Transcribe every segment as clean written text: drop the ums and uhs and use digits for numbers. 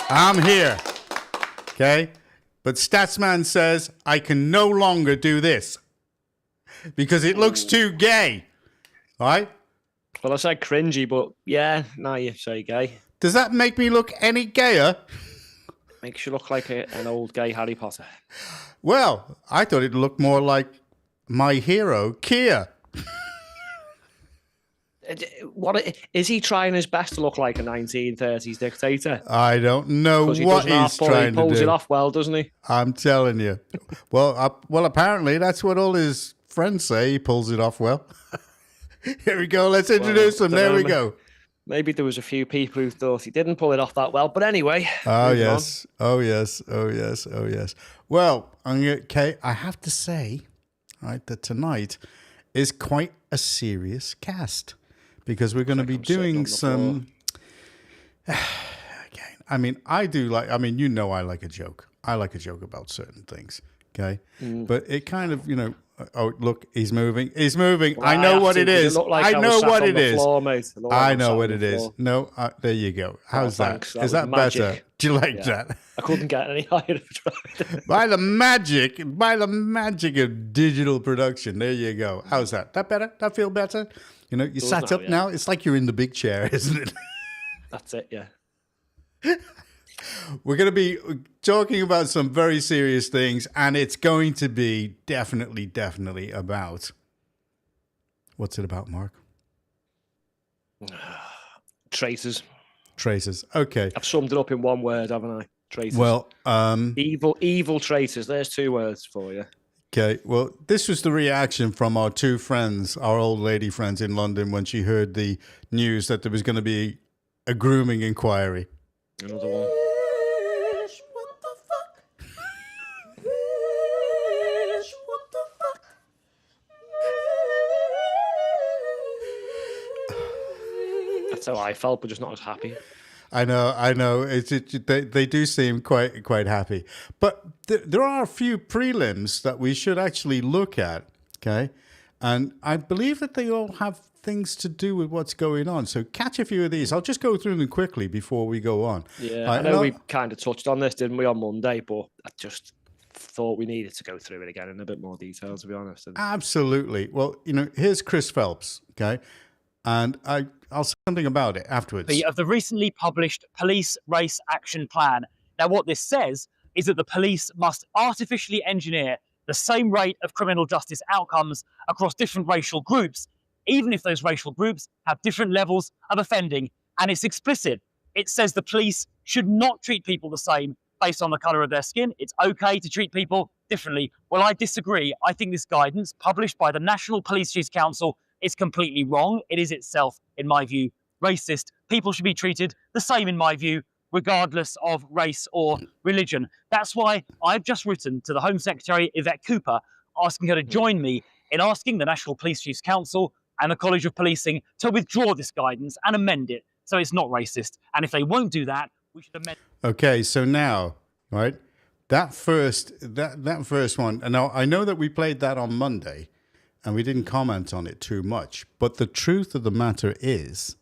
I'm here. Okay? But Statsman says I can no longer do this because it looks too gay. All right? Well, I said cringy, but yeah, now you say gay. Does that make me look any gayer? Makes you look like an old gay Harry Potter. Well, I thought it looked more like my hero, Keir. What is he trying his best to look like a 1930s dictator? I don't know what he's trying to do. He pulls it off well, doesn't he? I'm telling you. Well, apparently that's what all his friends say. He pulls it off well. Here we go. Let's introduce him. There we go. Maybe there was a few people who thought he didn't pull it off that well, but anyway. Oh yes. Oh yes. Oh yes. Oh yes. Well, okay. I have to say, right, that tonight is quite a serious cast. Because we're going to be doing some. Again, I mean, I like a joke. I like a joke about certain things. Okay, but it kind of, oh look, he's moving. He's moving. Well, I know what it is. I know what it is. I know what it is. No, there you go. How's that? Is that better? Do you like that? I couldn't get any higher if I tried. By the magic of digital production. There you go. How's that? That better? That feel better? You sat up now. It's like you're in the big chair, isn't it? That's it, yeah. We're going to be talking about some very serious things, and it's going to be definitely about... What's it about, Mark? Traitors. Traitors, okay. I've summed it up in one word, haven't I? Traitors. Well, evil traitors. There's two words for you. Okay, well, this was the reaction from our two friends, our old lady friends in London, when she heard the news that there was going to be a grooming inquiry. Another one. What the fuck? What the fuck? That's how I felt, but just not as happy. I know. They do seem quite happy, but there are a few prelims that we should actually look at. Okay, and I believe that they all have things to do with what's going on. So catch a few of these. I'll just go through them quickly before we go on. Yeah, I know we kind of touched on this, didn't we, on Monday? But I just thought we needed to go through it again in a bit more detail, to be honest. Absolutely. Well, here's Chris Phelps. Okay, and I'll say something about it afterwards. Of the recently published Police Race Action Plan. Now, what this says is that the police must artificially engineer the same rate of criminal justice outcomes across different racial groups, even if those racial groups have different levels of offending. And it's explicit. It says the police should not treat people the same based on the colour of their skin. It's okay to treat people differently. Well, I disagree. I think this guidance, published by the National Police Chiefs Council, is completely wrong. It is itself, in my view, racist. People should be treated the same, in my view, regardless of race or religion. That's why I've just written to the Home Secretary, Yvette Cooper, asking her to join me in asking the National Police Chiefs Council and the College of Policing to withdraw this guidance and amend it so it's not racist. And if they won't do that, we should amend. Okay, so now, right, that first one, and now I know that we played that on Monday, and we didn't comment on it too much. But the truth of the matter is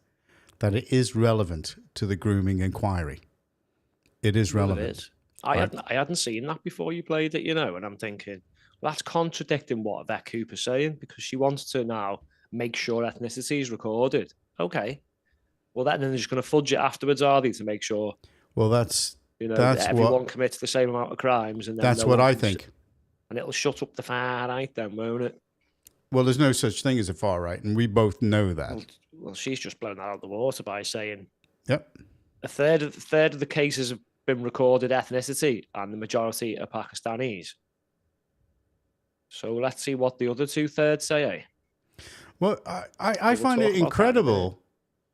that it is relevant to the grooming inquiry. It is relevant. Well, it is. I hadn't seen that before you played it, and I'm thinking, well, that's contradicting what Yvette Cooper's saying, because she wants to now make sure ethnicity is recorded. Okay. Well, then they're just going to fudge it afterwards, are they, to make sure? Well, that's everyone commits the same amount of crimes, and then that's what I think. And it'll shut up the far right, then, won't it? Well, there's no such thing as a far right, and we both know that. Well, she's just blown that out of the water by saying, "Yep, a third of the cases have been recorded ethnicity, and the majority are Pakistanis." So let's see what the other 2/3 say. Eh? Well, I find it incredible.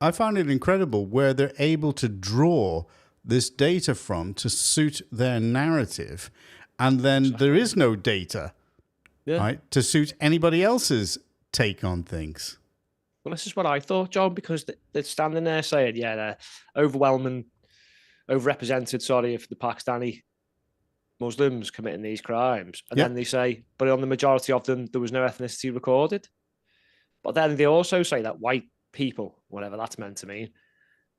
I find it incredible where they're able to draw this data from to suit their narrative, and then there is no data. Yeah. Right, to suit anybody else's take on things. Well, this is what I thought, John, because they're standing there saying, yeah, they're overrepresented, if the Pakistani Muslims committing these crimes. And then they say, but on the majority of them, there was no ethnicity recorded. But then they also say that white people, whatever that's meant to mean,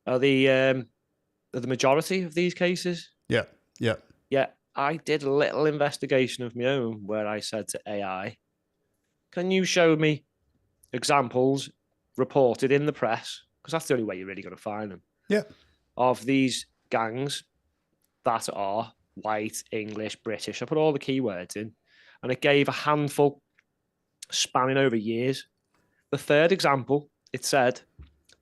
are the the majority of these cases. Yeah, yeah. Yeah, I did a little investigation of my own where I said to AI, can you show me examples reported in the press? Because that's the only way you're really going to find them. Yeah. Of these gangs that are white, English, British. I put all the keywords in and it gave a handful spanning over years. The third example, it said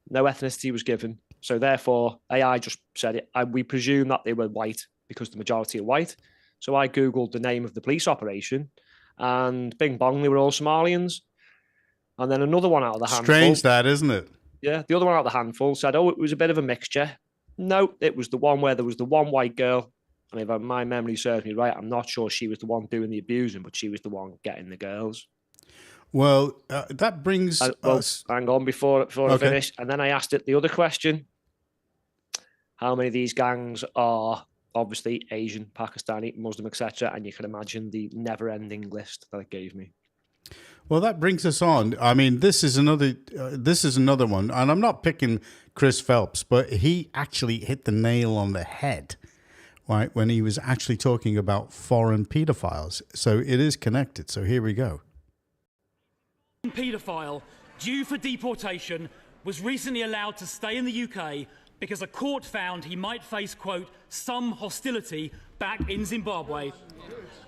no ethnicity was given. So therefore, AI just said it. We presume that they were white because the majority are white. So I Googled the name of the police operation and bing bong, they were all Somalians. And then another one out of the handful. Strange that, isn't it? Yeah, the other one out of the handful said, oh, it was a bit of a mixture. No, it was the one where there was the one white girl. And if my memory serves me right, I'm not sure she was the one doing the abusing, but she was the one getting the girls. Well, that brings us... Hang on before I finish. And then I asked it the other question. How many of these gangs are obviously Asian, Pakistani, Muslim, etc.? And you can imagine the never-ending list that it gave me. Well, that brings us on. I mean, this is another one, and I'm not picking Chris Phelps, but he actually hit the nail on the head, right, when he was actually talking about foreign pedophiles. So it is connected. So here we go. Paedophile due for deportation was recently allowed to stay in the UK because a court found he might face, quote, some hostility back in Zimbabwe,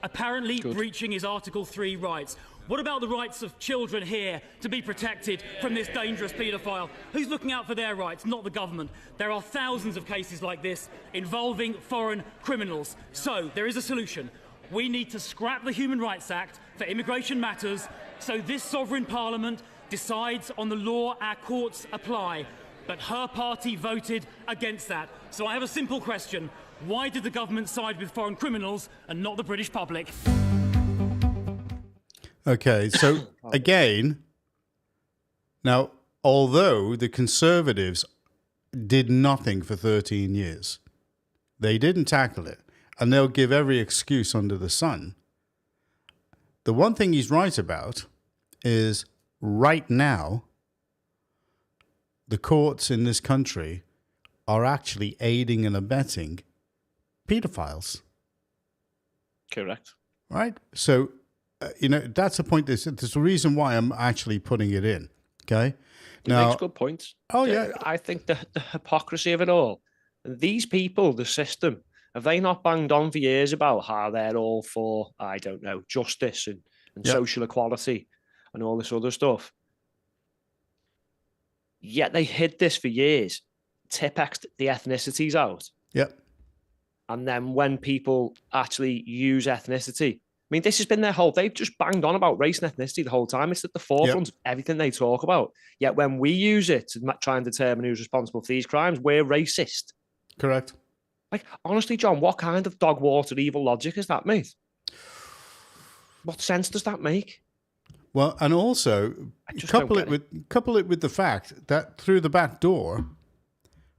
apparently breaching his Article 3 rights. What about the rights of children here to be protected from this dangerous paedophile? Who's looking out for their rights? Not the government. There are thousands of cases like this involving foreign criminals. So there is a solution. We need to scrap the Human Rights Act for immigration matters so this sovereign parliament decides on the law our courts apply. But her party voted against that. So I have a simple question. Why did the government side with foreign criminals and not the British public? Okay, so again, now, although the Conservatives did nothing for 13 years, they didn't tackle it, and they'll give every excuse under the sun. The one thing he's right about is right now, the courts in this country are actually aiding and abetting pedophiles. Correct. Right? So, that's a point. There's a reason why I'm actually putting it in. Okay. It makes good points. Oh, yeah. I think the hypocrisy of it all. These people, the system, have they not banged on for years about how they're all for, I don't know, justice and social equality and all this other stuff? Yet they hid this for years, Tipp-X'd the ethnicities out. Yep. And then when people actually use ethnicity, I mean, this has been they've just banged on about race and ethnicity the whole time. It's at the forefront of everything they talk about. Yet when we use it to try and determine who's responsible for these crimes, we're racist. Correct. Like, honestly, John, what kind of dog water evil logic is that, mate? What sense does that make? Well, and also couple it with the fact that through the back door,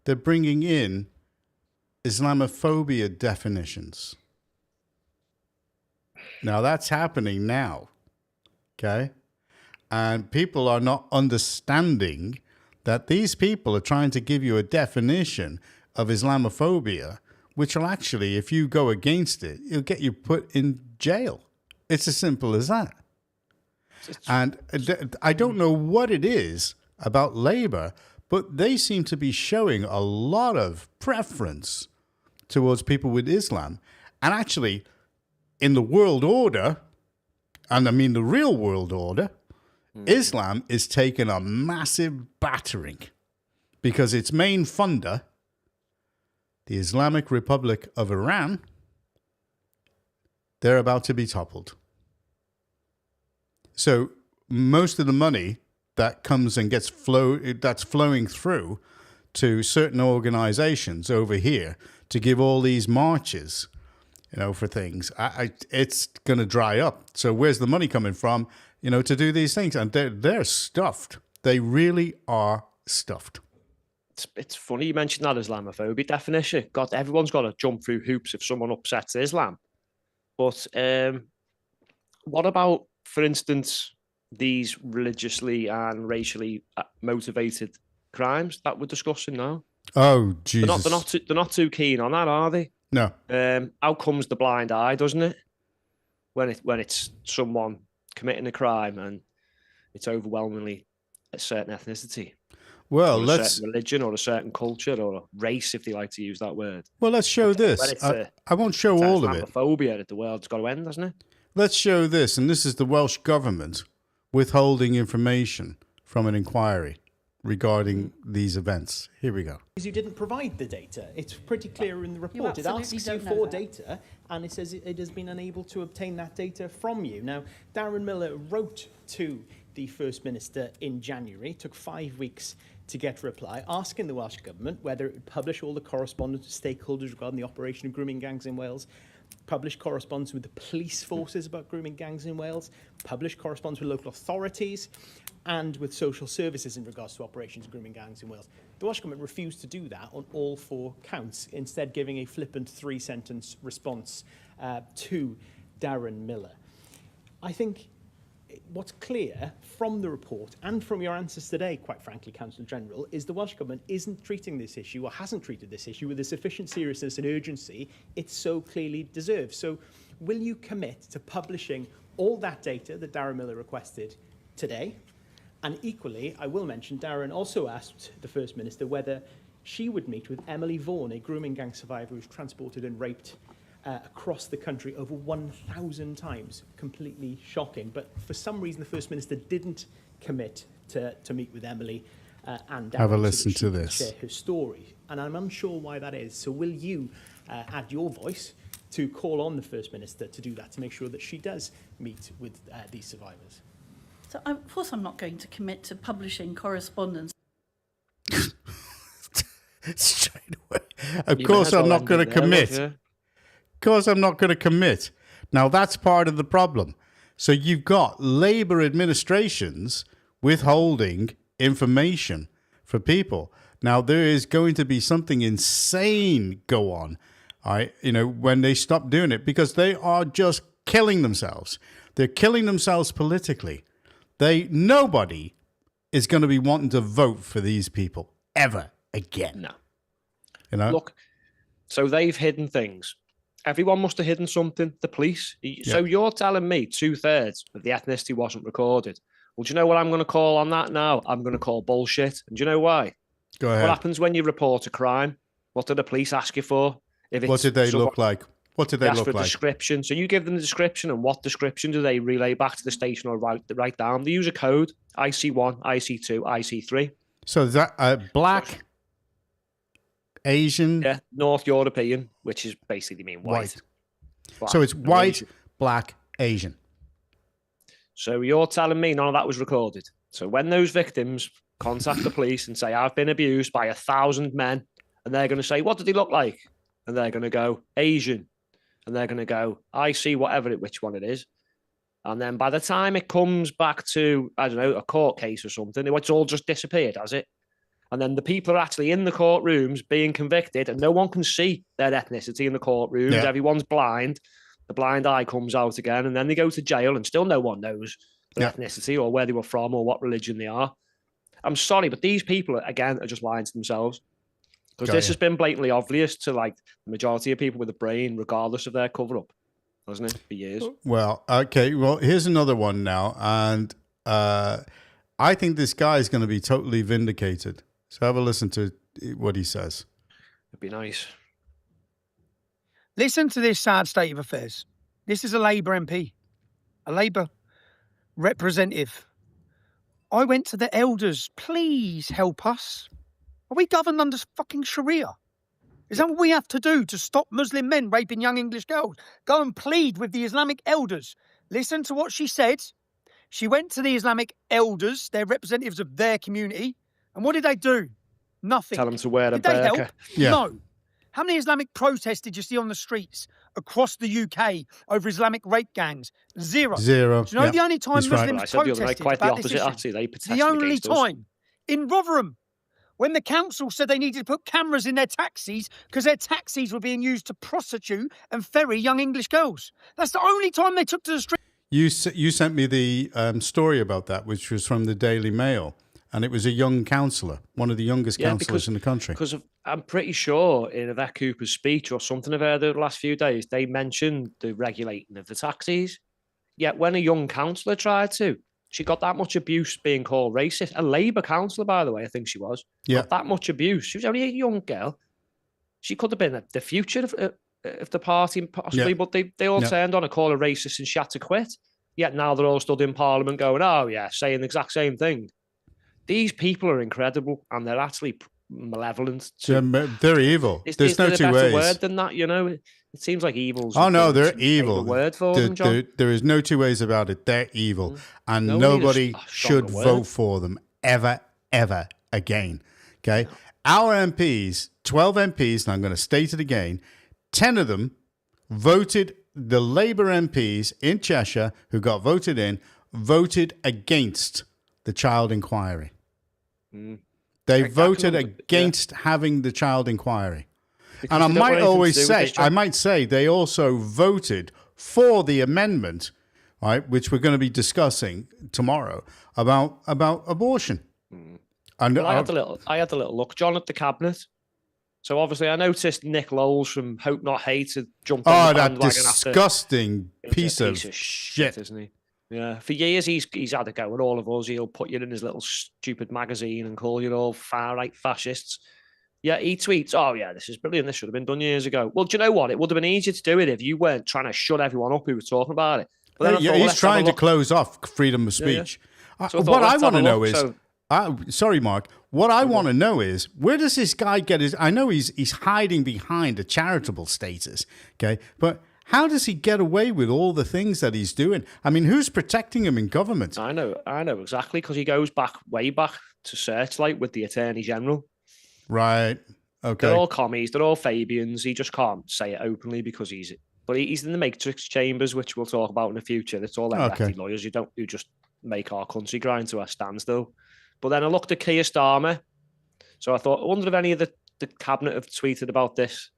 they're bringing in Islamophobia definitions. Now, that's happening now, okay? And people are not understanding that these people are trying to give you a definition of Islamophobia, which will actually, if you go against it, it'll get you put in jail. It's as simple as that. And I don't know what it is about Labour, but they seem to be showing a lot of preference towards people with Islam. And actually, in the world order, and I mean the real world order, Islam is taking a massive battering because its main funder, the Islamic Republic of Iran, they're about to be toppled. So most of the money that comes and that's flowing through to certain organizations over here to give all these marches, for things, it's going to dry up. So where's the money coming from, to do these things? And they're stuffed. They really are stuffed. It's funny you mentioned that Islamophobia definition. God, everyone's got to jump through hoops if someone upsets Islam. But what about, for instance, these religiously and racially motivated crimes that we're discussing now? Oh, Jesus. They're not too keen on that, are they? No. Out comes the blind eye, doesn't it? When it's someone committing a crime and it's overwhelmingly a certain ethnicity. Well, or a let's certain religion or a certain culture or a race, if they like to use that word. well, let's show this. I won't show all of it. Islamophobia that the world's got to end, hasn't it? Let's show this, and this is the Welsh government withholding information from an inquiry regarding these events. Here we go. Because you didn't provide the data. It's pretty clear in the report. It absolutely asks you don't know for that. data, and it says it has been unable to obtain that data from you. Now, Darren Miller wrote to the First Minister in January. It took 5 weeks to get a reply, asking the Welsh Government whether it would publish all the correspondence with stakeholders regarding the operation of grooming gangs in Wales, publish correspondence with the police forces about grooming gangs in Wales, publish correspondence with local authorities, and with social services in regards to operations of grooming gangs in Wales. The Welsh Government refused to do that on all 4 counts, instead giving a flippant 3-sentence response to Darren Miller. I think what's clear from the report and from your answers today, quite frankly, Councillor General, is the Welsh Government isn't treating this issue or hasn't treated this issue with the sufficient seriousness and urgency it so clearly deserves. So will you commit to publishing all that data that Darren Miller requested today? And equally, I will mention, Darren also asked the First Minister whether she would meet with Emily Vaughan, a grooming gang survivor who was transported and raped across the country over 1,000 times. Completely shocking. But for some reason, the First Minister didn't commit to meet with Emily and Darren. Have a listen to so that she could this. share her story. And I'm unsure why that is. So will you add your voice to call on the First Minister to do that, to make sure that she does meet with these survivors? So, of course, I'm not going to commit to publishing correspondence. Straight away. Of course, I'm not going to commit. Of course, I'm not going to commit. Now, that's part of the problem. So you've got Labour administrations withholding information for people. Now, there is going to be something insane go on, when they stop doing it, because they are just killing themselves. They're killing themselves politically. Nobody is going to be wanting to vote for these people ever again. No. Look, so they've hidden things. Everyone must have hidden something. The police. So you're telling me 2/3 of the ethnicity wasn't recorded. Well, do you know what I'm going to call on that now? I'm going to call bullshit. And do you know why? Go ahead. What happens when you report a crime? What do the police ask you for? What did they look like? What did they ask look for a like? description. So you give them the description, and what description do they relay back to the station or write down? They use a code: IC1, IC2, IC3. So is that black, Asian? Yeah, North European, which is basically mean white. Black, so it's white, Asian. black, Asian. So you're telling me none of that was recorded. So when those victims contact the police and say, I've been abused by 1,000 men, and they're going to say, what did he look like? And they're going to go, Asian. And they're going to go, I see which one it is. And then by the time it comes back to, I don't know, a court case or something, it's all just disappeared, has it? And then the people are actually in the courtrooms being convicted, and no one can see their ethnicity in the courtrooms. Yeah. Everyone's blind. The blind eye comes out again, and then they go to jail, and still no one knows their ethnicity or where they were from or what religion they are. I'm sorry, but these people, again, are just lying to themselves. Because this has been blatantly obvious to the majority of people with a brain, regardless of their cover-up, hasn't it, for years? Well, okay. Well, here's another one now. And I think this guy is going to be totally vindicated. So have a listen to what he says. It'd be nice. Listen to this sad state of affairs. This is a Labour MP, a Labour representative. I went to the elders. Please help us. Are we governed under fucking Sharia? Is that what we have to do to stop Muslim men raping young English girls? Go and plead with the Islamic elders. Listen to what she said. She went to the Islamic elders, they're representatives of their community, and what did they do? Nothing. Tell them to wear a burqa. Did they help? Yeah. No. How many Islamic protests did you see on the streets across the UK over Islamic rape gangs? Zero. Do you know the only time He's right. Muslims I said the other night, protested quite the about this opposite, issue? actually. They protested The only against us. time. In Rotherham, when the council said they needed to put cameras in their taxis because their taxis were being used to prostitute and ferry young English girls. That's the only time they took to the street. You sent me the story about that, which was from the Daily Mail. And it was a young councillor, one of the youngest councillors in the country. Because of I'm pretty sure in Yvette Cooper's speech or something I've heard over the last few days, they mentioned the regulating of the taxis. Yet when a young councillor tried to, she got that much abuse being called racist. A Labour councillor, by the way, I think she was. Yeah. Got that much abuse. She was only a young girl. She could have been the future of the party, possibly, but they all turned on her, called her racist, and she had to quit. Yet now they're all stood in Parliament going, oh, yeah, saying the exact same thing. These people are incredible, and they're actually malevolent. They're evil. There's no two ways. Word than that, you know. It seems like evil's. Oh no, they're evil. Word for them, John. There is no two ways about it. They're evil, and nobody should vote for them ever again. Okay, our MPs, 12 MPs, and I'm going to state it again, 10 of them voted. The Labour MPs in Cheshire who got voted in voted against the child inquiry. They voted against having the child inquiry. Because and I might say they also voted for the amendment, right, which we're going to be discussing tomorrow about abortion. And well, I had a little look, John, at the cabinet. So obviously I noticed Nick Lowles from Hope Not Hate had jumped on the bandwagon. Oh, that disgusting piece of shit, isn't he? Yeah, for years he's had a go with all of us. He'll put you in his little stupid magazine and call you all far-right fascists. Yeah, he tweets, oh yeah, this is brilliant. This should have been done years ago. Well, do you know what? It would have been easier to do it if you weren't trying to shut everyone up who was talking about it. But then he's trying to close off freedom of speech. Yeah. So what I want to know is, sorry, Mark. What I want to know is, where does this guy get his? I know he's hiding behind a charitable status, okay, but how does he get away with all the things that he's doing? I mean, who's protecting him in government? I know exactly, because he goes way back to Searchlight with the Attorney General. Right. Okay. They're all commies. They're all Fabians. He just can't say it openly because he's in the Matrix chambers, which we'll talk about in the future. It's all them lawyers who just make our country grind to a standstill. But then I looked at Keir Starmer. So I thought, I wonder if any of the cabinet have tweeted about this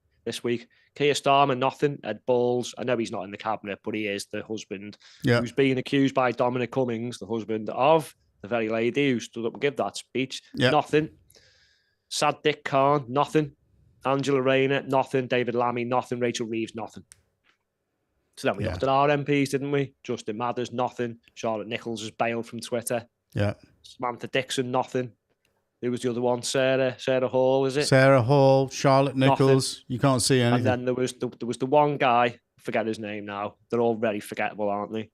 week. Keir Starmer, nothing. Ed Balls, I know he's not in the cabinet, but he is the husband who's being accused by Dominic Cummings, the husband of the very lady who stood up and gave that speech. Nothing. Sadiq Khan, nothing. Angela Rayner, nothing. David Lammy, nothing. Rachel Reeves, nothing. So then we looked at our MPs, didn't we? Justin Mathers, nothing. Charlotte Nichols has bailed from Twitter. Yeah. Samantha Dixon, nothing. Who was the other one? Sarah Hall, is it? Sarah Hall, Charlotte Nichols. Nothing. You can't see anything. And then there was the one guy, forget his name now. They're all very forgettable, aren't they?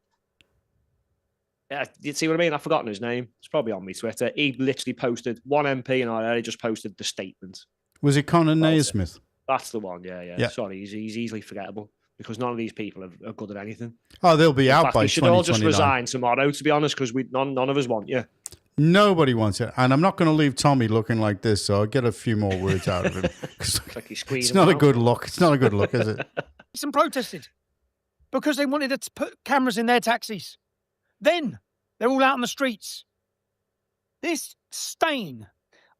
Yeah, you see what I mean? I've forgotten his name. It's probably on my Twitter. He literally posted one MP and I just posted the statement. Was it Conor Naismith? That's the one, yeah. Sorry, he's easily forgettable because none of these people are good at anything. Oh, they'll be out by 2029. We should all just resign tomorrow, to be honest, because none of us want you. Nobody wants it. And I'm not going to leave Tommy looking like this, so I'll get a few more words out of him. Like it's not a good look. It's not a good look, is it? Some protested because they wanted to put cameras in their taxis. Then they're all out on the streets. This stain,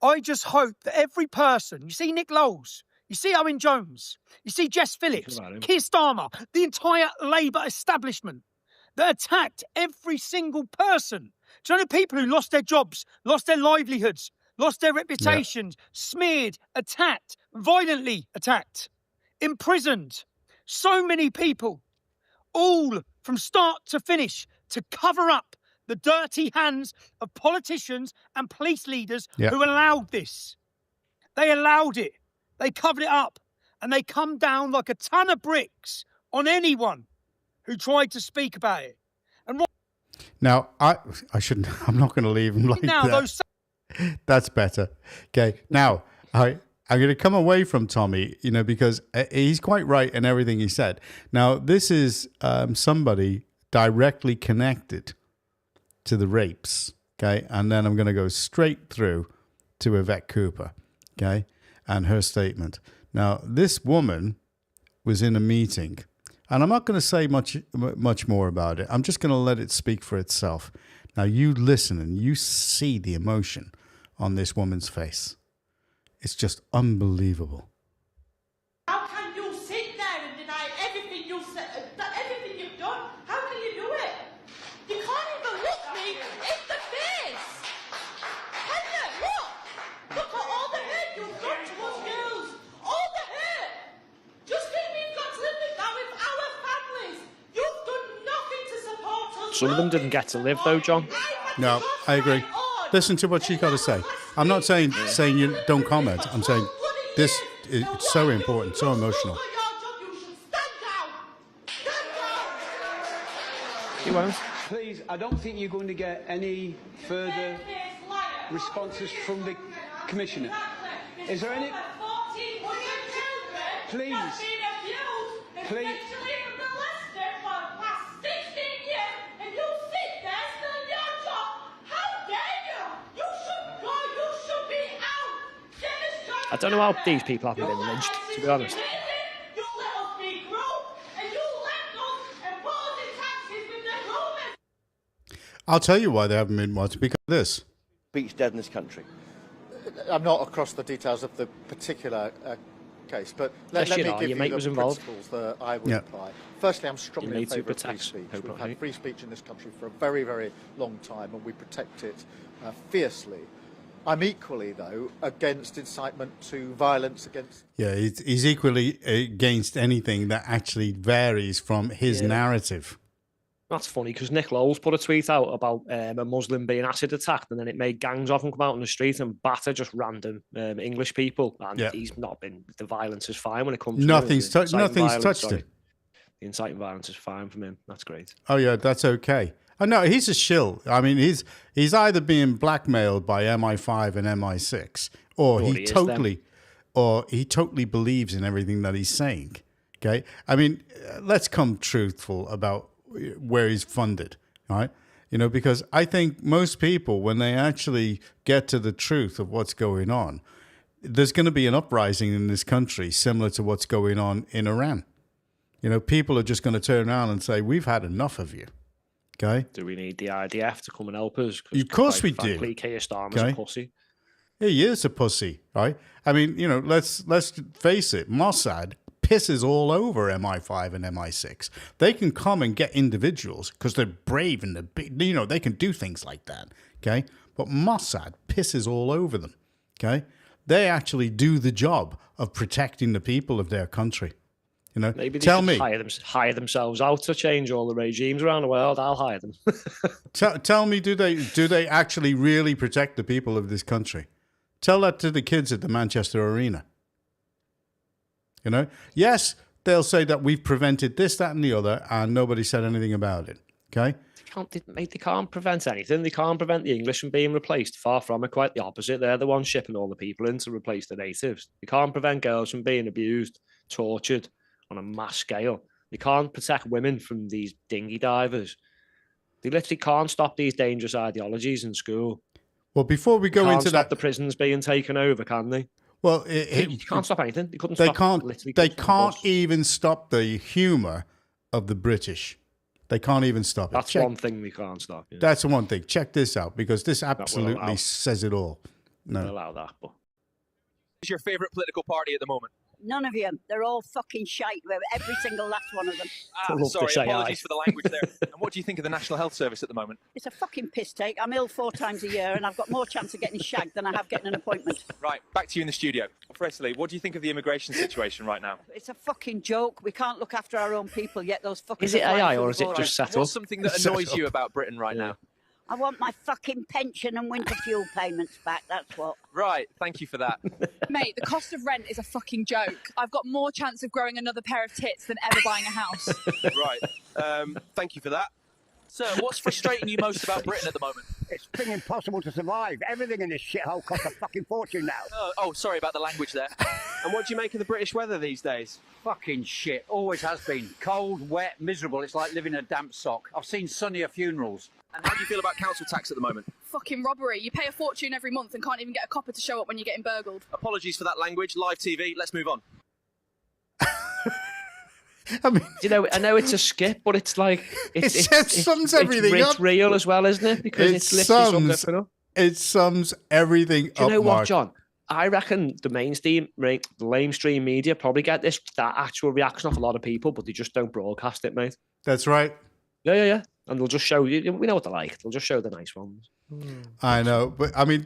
I just hope that every person, you see Nick Lowles, you see Owen Jones, you see Jess Phillips, Keir Starmer, the entire Labour establishment that attacked every single person. Do you know the people who lost their jobs, lost their livelihoods, lost their reputations, smeared, attacked, violently attacked, imprisoned? So many people, all from start to finish, to cover up the dirty hands of politicians and police leaders who allowed this. They allowed it. They covered it up. And they come down like a ton of bricks on anyone who tried to speak about it. And now, I shouldn't. I'm not going to leave him like that. That's better. Okay. Now, I'm going to come away from Tommy, because he's quite right in everything he said. Now, this is somebody directly connected to the rapes, okay? And then I'm going to go straight through to Yvette Cooper, okay? And her statement. Now, this woman was in a meeting, and I'm not going to say much more about it. I'm just going to let it speak for itself. Now, you listen and you see the emotion on this woman's face. It's just unbelievable. How can you sit there and deny everything you've done? How can you do it? You can't even look me in the face. Can you? Look at all the hurt you've done to us girls. Some of them didn't get to live, though, John. No, I agree. Listen to what she's got to say. I'm not saying you don't comment. I'm saying this is so important, so emotional. You won't. Please, I don't think you're going to get any further responses from the Commissioner. Is there any... Please. Please. I don't know how these people haven't been lynched, to be honest. I'll tell you why they haven't been watched. Because of this. Speech dead in this country. I'm not across the details of the particular case, but let me give you the principles that I would apply. Firstly, I'm strongly in favour of free speech. We've had free speech in this country for a very, very long time, and we protect it fiercely. I'm equally, though, against incitement to violence against... Yeah, he's equally against anything that actually varies from his narrative. That's funny, because Nick Lowell's put a tweet out about a Muslim being acid attacked, and then it made gangs of them come out on the street and batter just random English people. And he's not been... The violence is fine when it comes to... Nothing's touched him. The inciting violence is fine from him. That's great. Oh, yeah, that's okay. Oh, no, he's a shill. I mean, he's either being blackmailed by MI5 and MI6, or he totally believes in everything that he's saying. Okay, I mean, let's come truthful about where he's funded, right? You know, because I think most people, when they actually get to the truth of what's going on, there's going to be an uprising in this country similar to what's going on in Iran. You know, people are just going to turn around and say, "We've had enough of you." Okay. Do we need the IDF to come and help us? Of course we do. Keir Starmer's a pussy. He is a pussy, right? I mean, you know, let's face it. Mossad pisses all over MI5 and MI6. They can come and get individuals because they're brave and they're big, you know, they can do things like that. Okay. But Mossad pisses all over them. Okay. They actually do the job of protecting the people of their country. You know, maybe they should hire themselves out to change all the regimes around the world. I'll hire them. Tell me, do they actually really protect the people of this country? Tell that to the kids at the Manchester Arena. You know, yes, they'll say that we've prevented this, that, and the other, and nobody said anything about it. Okay. They can't prevent anything. They can't prevent the English from being replaced. Far from it, quite the opposite. They're the ones shipping all the people in to replace the natives. They can't prevent girls from being abused, tortured on a mass scale. They can't protect women from these dinghy divers. They literally can't stop these dangerous ideologies in school. Well, before we go into that, the prisons being taken over, can they? Well, you can't stop anything. They couldn't. They can't even stop the humour of the British. They can't even stop it. That's one thing they can't stop. Yeah. That's the one thing. Check this out, because this absolutely says it all. No, we'll allow that. But who's your favourite political party at the moment? None of them. They're all fucking shite. Every single last one of them. Sorry, apologies for the language there. And what do you think of the National Health Service at the moment? It's a fucking piss take. I'm ill 4 times a year and I've got more chance of getting shagged than I have getting an appointment. Right, back to you in the studio. Firstly, what do you think of the immigration situation right now? It's a fucking joke. We can't look after our own people, yet those fuckers... Is it AI or is it just set up? What's something that annoys you about Britain right now? I want my fucking pension and winter fuel payments back, that's what. Right, thank you for that. Mate, the cost of rent is a fucking joke. I've got more chance of growing another pair of tits than ever buying a house. Right, thank you for that. Sir, what's frustrating you most about Britain at the moment? It's been impossible to survive. Everything in this shithole costs a fucking fortune now. Oh, sorry about the language there. And what do you make of the British weather these days? Fucking shit. Always has been. Cold, wet, miserable. It's like living in a damp sock. I've seen sunnier funerals. And how do you feel about council tax at the moment? Fucking robbery. You pay a fortune every month and can't even get a copper to show up when you're getting burgled. Apologies for that language. Live TV. Let's move on. I mean, you know, I know it's a skip, but it's like it sums everything up. It's real as well, isn't it? Because it's literally summed up. It sums everything up. Do you know what, Mark? John? I reckon the mainstream media probably get that actual reaction off a lot of people, but they just don't broadcast it, mate. That's right. Yeah. And they'll just show you. We know what they're like. They'll just show the nice ones. I know, but I mean,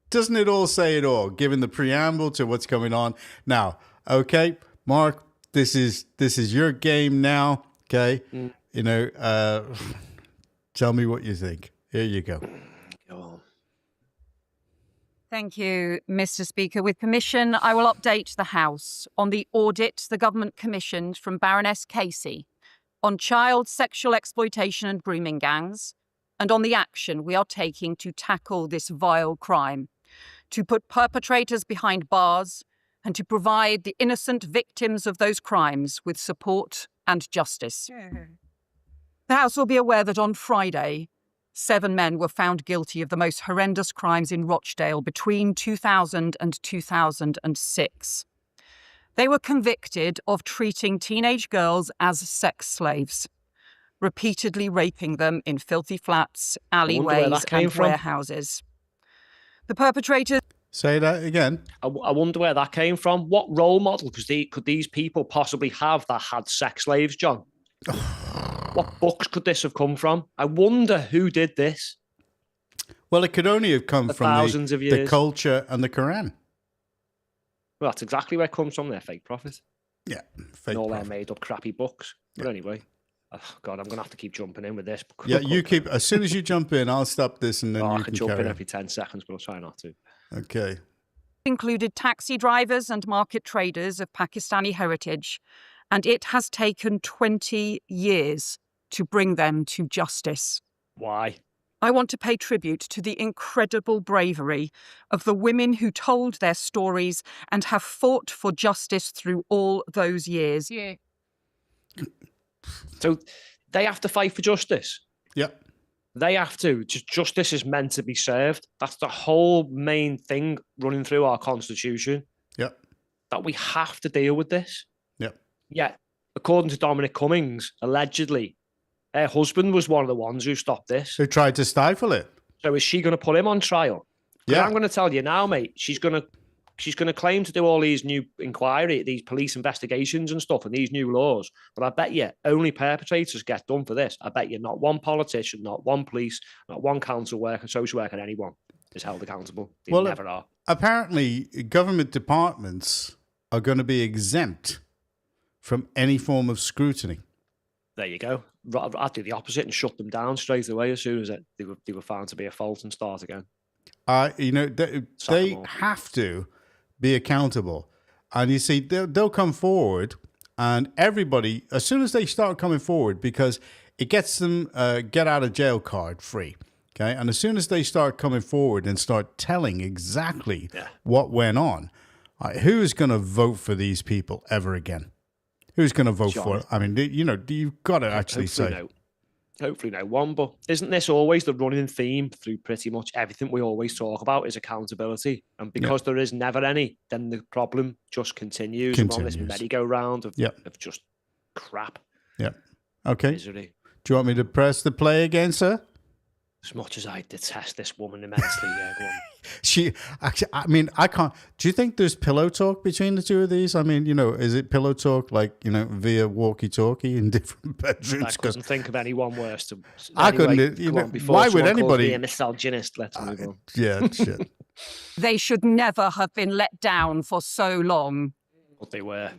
doesn't it all say it all? Given the preamble to what's going on now, okay, Mark. This is your game now, okay? You know, Tell me what you think. Here you go. Go on. Thank you, Mr. Speaker. With permission, I will update the House on the audit the government commissioned from Baroness Casey on child sexual exploitation and grooming gangs, and on the action we are taking to tackle this vile crime, to put perpetrators behind bars, and to provide the innocent victims of those crimes with support and justice. The House will be aware that on Friday, 7 men were found guilty of the most horrendous crimes in Rochdale between 2000 and 2006. They were convicted of treating teenage girls as sex slaves, repeatedly raping them in filthy flats, alleyways, and warehouses. The perpetrators... Say that again. I wonder where that came from. What role model could these people possibly have that had sex slaves, John? What books could this have come from? I wonder who did this. Well, it could only have come from thousands of years. The culture and the Quran. Well, that's exactly where it comes from. They're fake prophets. Yeah, fake all prophet. their made-up crappy books. But anyway, oh God, I'm going to have to keep jumping in with this. Yeah, you keep... As soon as you jump in, I'll stop this and then you I can can jump carry in on. every 10 seconds, but I'll try not to. Okay. included taxi drivers and market traders of Pakistani heritage, and it has taken 20 years to bring them to justice. Why? I want to pay tribute to the incredible bravery of the women who told their stories and have fought for justice through all those years. Yeah. So they have to fight for justice. Yep. They have to. Justice is meant to be served. That's the whole main thing running through our constitution. Yep. That we have to deal with this. Yep. Yeah. According to Dominic Cummings, allegedly, her husband was one of the ones who stopped this. Who tried to stifle it. So is she going to put him on trial? Yeah. I'm going to tell you now, mate. She's going to claim to do all these new inquiry, these police investigations and stuff, and these new laws. But I bet you only perpetrators get done for this. I bet you not one politician, not one police, not one council worker, social worker, anyone is held accountable. They never are. Apparently, government departments are going to be exempt from any form of scrutiny. There you go. I'd do the opposite and shut them down straight away as soon as they were found to be a fault and start again. They have to be accountable. And you see, they'll come forward, and everybody, as soon as they start coming forward, because it gets them get out of jail card free. Okay. And as soon as they start coming forward and start telling exactly what went on, who's going to vote for these people ever again? Who's going to vote for it? I mean, you've got to actually say. Hopefully no one, but isn't this always the running theme through pretty much everything we always talk about is accountability? And because there is never any, then the problem just continues. We're on this merry-go-round of just crap. Yeah. Okay. Misery. Do you want me to press the play again, sir? As much as I detest this woman immensely, yeah, go on. I can't. Do you think there's pillow talk between the two of these? I mean, is it pillow talk via walkie-talkie in different bedrooms? I couldn't think of anyone worse. I couldn't. Why would anybody be a misogynist? Let's move on. Yeah, shit. They should never have been let down for so long. But they were.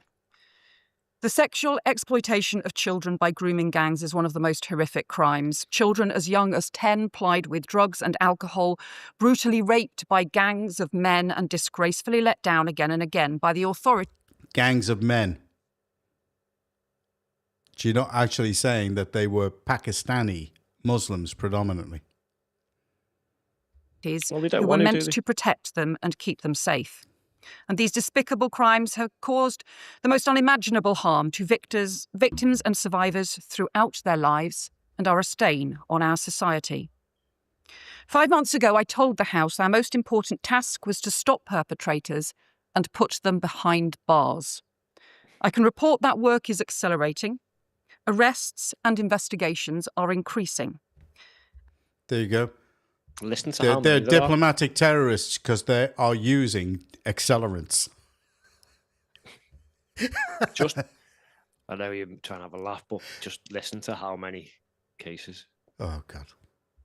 The sexual exploitation of children by grooming gangs is one of the most horrific crimes. Children as young as 10 plied with drugs and alcohol, brutally raped by gangs of men and disgracefully let down again and again by the authorities. Gangs of men. So you're not actually saying that they were Pakistani Muslims predominantly. Well, who were meant to protect them and keep them safe. And these despicable crimes have caused the most unimaginable harm to victims and survivors throughout their lives and are a stain on our society. 5 months ago, I told the House our most important task was to stop perpetrators and put them behind bars. I can report that work is accelerating. Arrests and investigations are increasing. There you go. Listen to they're diplomatic terrorists because they are using accelerants. I know you're trying to have a laugh, but just listen to how many cases. Oh, God.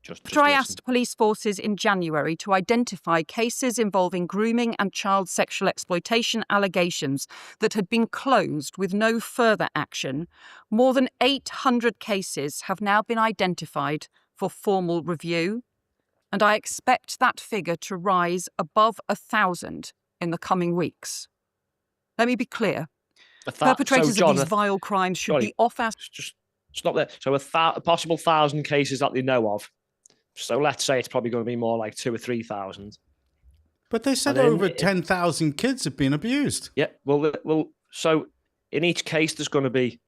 After I asked police forces in January to identify cases involving grooming and child sexual exploitation allegations that had been closed with no further action, more than 800 cases have now been identified for formal review, and I expect that figure to rise above 1,000 in the coming weeks. Let me be clear. Perpetrators of these vile crimes should be off our... Just stop there. So a possible 1,000 cases that they know of. So let's say it's probably going to be more like 2,000 or 3,000. But they said over 10,000 kids have been abused. Yeah, well, so in each case, there's going to be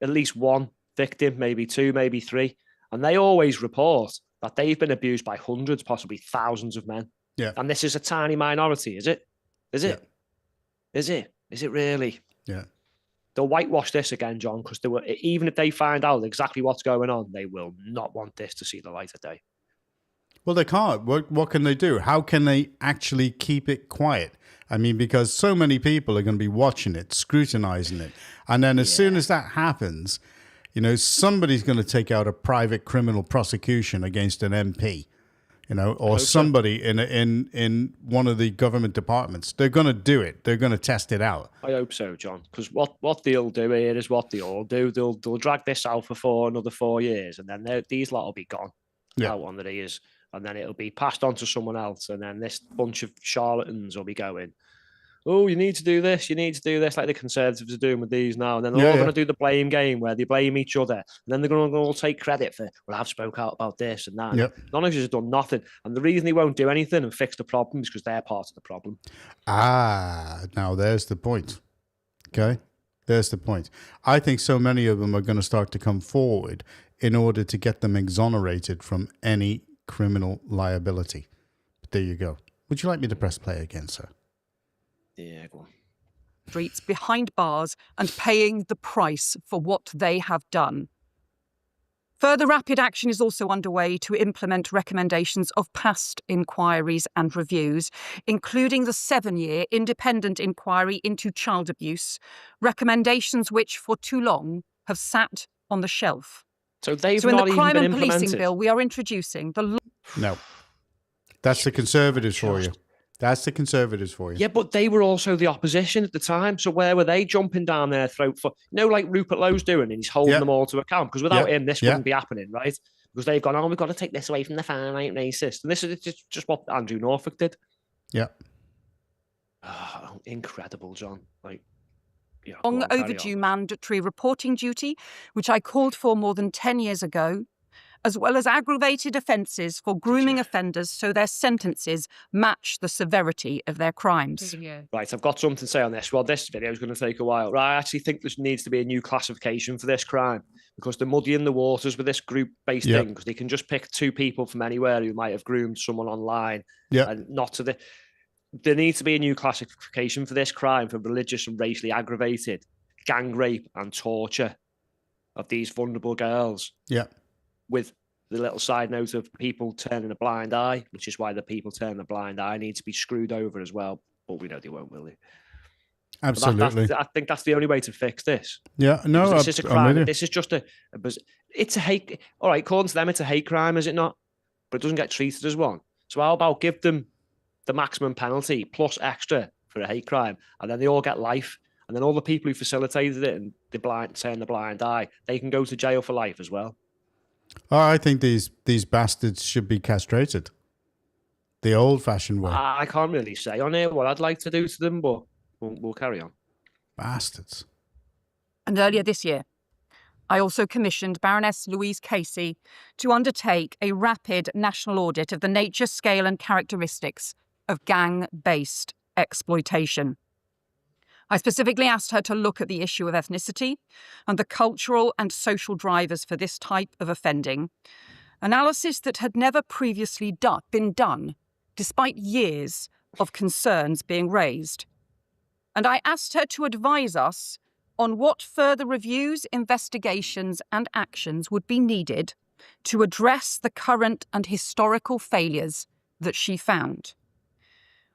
at least one victim, maybe two, maybe three. And they always report that they've been abused by hundreds, possibly thousands of men. Yeah. And this is a tiny minority, is it? Is it? Yeah. Is it? Is it really? Yeah. They'll whitewash this again, John, because even if they find out exactly what's going on, they will not want this to see the light of day. Well, they can't. What can they do? How can they actually keep it quiet? I mean, because so many people are going to be watching it, scrutinizing it. And then as soon as that happens, you know, somebody's going to take out a private criminal prosecution against an MP, you know, or somebody in one of the government departments. They're going to do it. They're going to test it out. I hope so, John, because what they'll do here is what they all do. They'll drag this out for another 4 years, and then these lot will be gone out on the ears. And then it'll be passed on to someone else. And then this bunch of charlatans will be going, oh, you need to do this, like the Conservatives are doing with these now. And then they're all going to do the blame game where they blame each other. And then they're going to all take credit for, well, I've spoke out about this and that. Yep. None of you have done nothing. And the reason they won't do anything and fix the problem is because they're part of the problem. Now there's the point. Okay? There's the point. I think so many of them are going to start to come forward in order to get them exonerated from any criminal liability. But there you go. Would you like me to press play again, sir? Yeah, go on. Streets behind bars and paying the price for what they have done. Further rapid action is also underway to implement recommendations of past inquiries and reviews, including the 7-year independent inquiry into child abuse, recommendations which for too long have sat on the shelf. So they've in not the even crime been and implemented. policing bill, we are introducing the... No. That's the Conservatives for you. That's the Conservatives for you. Yeah, but they were also the opposition at the time. So where were they jumping down their throat for? You know, like Rupert Lowe's doing, and he's holding them all to account. Because without him, this wouldn't be happening, right? Because they've gone, oh, we've got to take this away from the far-right racist. And this is just what Andrew Norfolk did. Yeah. Oh, incredible, John. Like, long overdue mandatory reporting duty, which I called for more than 10 years ago, as well as aggravated offences for grooming offenders so their sentences match the severity of their crimes. Right, I've got something to say on this. Well, this video is going to take a while. Right, I actually think there needs to be a new classification for this crime because they're muddying the waters with this group-based thing because they can just pick 2 people from anywhere who might have groomed someone online and not to the... There needs to be a new classification for this crime for religious and racially aggravated gang rape and torture of these vulnerable girls. Yeah. With the little side note of people turning a blind eye, which is why the people turning a blind eye need to be screwed over as well. But we know they won't, will they? Absolutely. I think that's the only way to fix this. Yeah, no, this is a crime. This is just it's a hate. All right, according to them, it's a hate crime, is it not? But it doesn't get treated as one. So how about give them the maximum penalty plus extra for a hate crime, and then they all get life, and then all the people who facilitated it and turn the blind eye, they can go to jail for life as well. Oh, I think these bastards should be castrated. The old-fashioned way. I can't really say on here what I'd like to do to them, but we'll carry on. Bastards. And earlier this year, I also commissioned Baroness Louise Casey to undertake a rapid national audit of the nature, scale and characteristics of gang-based exploitation. I specifically asked her to look at the issue of ethnicity and the cultural and social drivers for this type of offending, analysis that had never previously been done, despite years of concerns being raised. And I asked her to advise us on what further reviews, investigations and actions would be needed to address the current and historical failures that she found.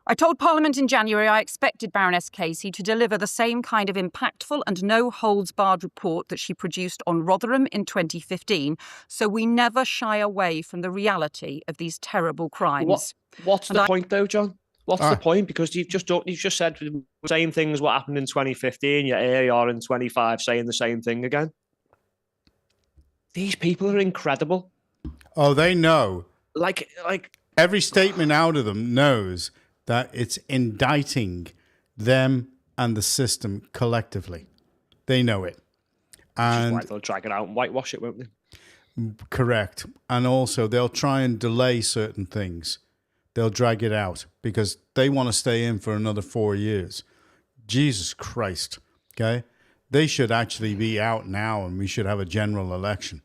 I told Parliament in January I expected Baroness Casey to deliver the same kind of impactful and no-holds-barred report that she produced on Rotherham in 2015, so we never shy away from the reality of these terrible crimes. What's the point, though, John? What's the point? Because you've just said the same thing as what happened in 2015, yet here you are in 25 saying the same thing again. These people are incredible. Oh, they know. Like every statement out of them knows that it's indicting them and the system collectively. They know it. And why they'll drag it out and whitewash it, won't they? Correct. And also they'll try and delay certain things. They'll drag it out because they want to stay in for another 4 years. Jesus Christ. Okay? They should actually be out now, and we should have a general election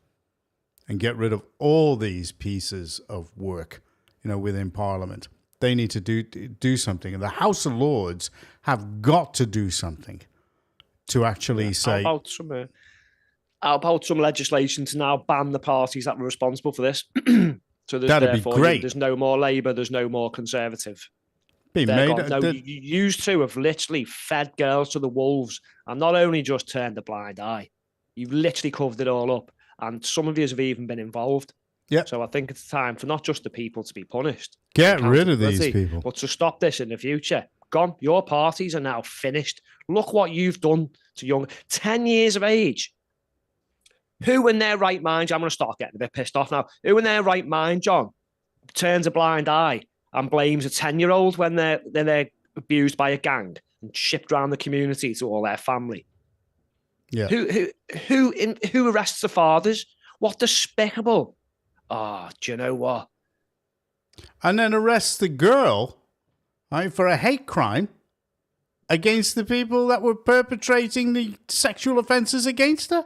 and get rid of all these pieces of work, within Parliament. They need to do something. And the House of Lords have got to do something to actually say... How about some legislation to now ban the parties that were responsible for this? So that'd be great. There's no more Labour, there's no more Conservative. You used to have literally fed girls to the wolves and not only just turned a blind eye, you've literally covered it all up. And some of you have even been involved. Yeah. So I think it's time for not just the people to be punished. Get rid of these people. But to stop this in the future. Gone. Your parties are now finished. Look what you've done to young... 10 years of age. Who in their right mind... I'm going to start getting a bit pissed off now. Who in their right mind, John, turns a blind eye and blames a 10-year-old when they're abused by a gang and shipped around the community to all their family? Yeah. Who arrests the fathers? What despicable. Oh, do you know what? And then arrests the girl, right, for a hate crime against the people that were perpetrating the sexual offences against her?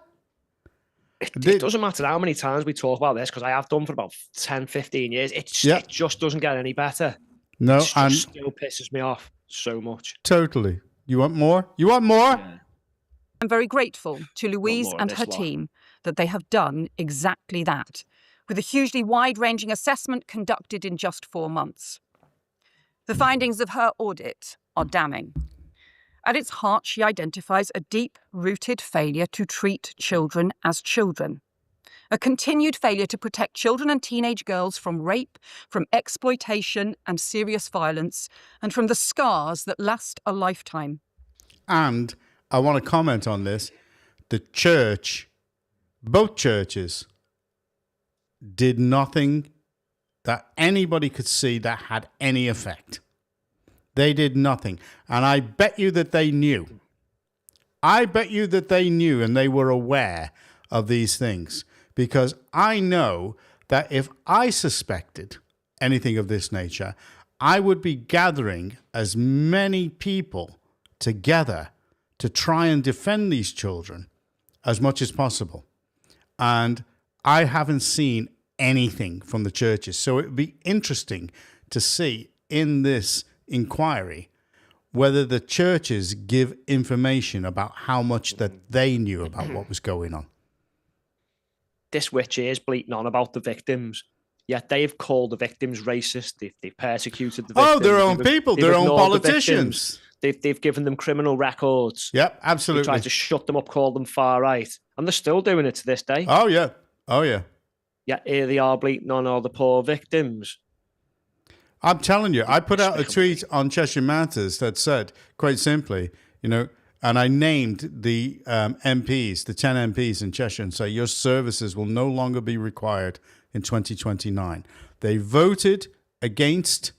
It doesn't matter how many times we talk about this, because I have done for about 10, 15 years. It just doesn't get any better. No, it still pisses me off so much. Totally. You want more? You want more? Yeah. I'm very grateful to Louise and her team that they have done exactly that, with a hugely wide-ranging assessment conducted in just 4 months. The findings of her audit are damning. At its heart, she identifies a deep-rooted failure to treat children as children, a continued failure to protect children and teenage girls from rape, from exploitation and serious violence, and from the scars that last a lifetime. And I want to comment on this. The church, both churches, did nothing that anybody could see that had any effect. They did nothing. And I bet you that they knew. I bet you that they knew and they were aware of these things. Because I know that if I suspected anything of this nature, I would be gathering as many people together to try and defend these children as much as possible. And I haven't seen anything from the churches. So it would be interesting to see in this inquiry whether the churches give information about how much that they knew about what was going on. This witch is bleating on about the victims, yet they've called the victims racist. They've persecuted the victims. Oh, their own people, their own politicians. They've given them criminal records. Yep, absolutely. They tried to shut them up, call them far right. And they're still doing it to this day. Oh, yeah. Oh, yeah. Yet here they are bleating on all the poor victims. I'm telling you, I put out a tweet on Cheshire Matters that said, quite simply, and I named the MPs, the 10 MPs in Cheshire, and say, your services will no longer be required in 2029. They voted against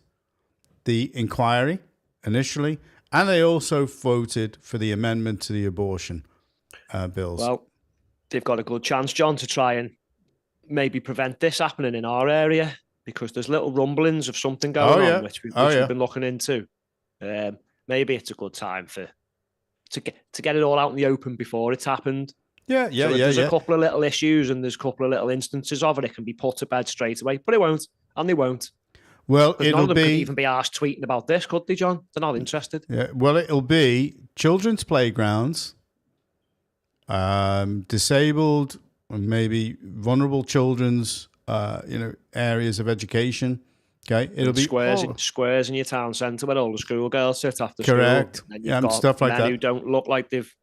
the inquiry initially, and they also voted for the amendment to the abortion bills. Well, they've got a good chance, John, to try and maybe prevent this happening in our area, because there's little rumblings of something going on, which we've been looking into. Maybe it's a good time to get it all out in the open before it's happened. Yeah. There's a couple of little issues and there's a couple of little instances of it. It can be put to bed straight away, but it won't, and they won't. Well, none of them can even be asked tweeting about this, could they, John? They're not interested. Yeah. Well, it'll be children's playgrounds, disabled, maybe vulnerable children's, areas of education. Okay, it'll be squares in your town centre where all the schoolgirls sit after correct. School. And you've got stuff like men that who don't look like they've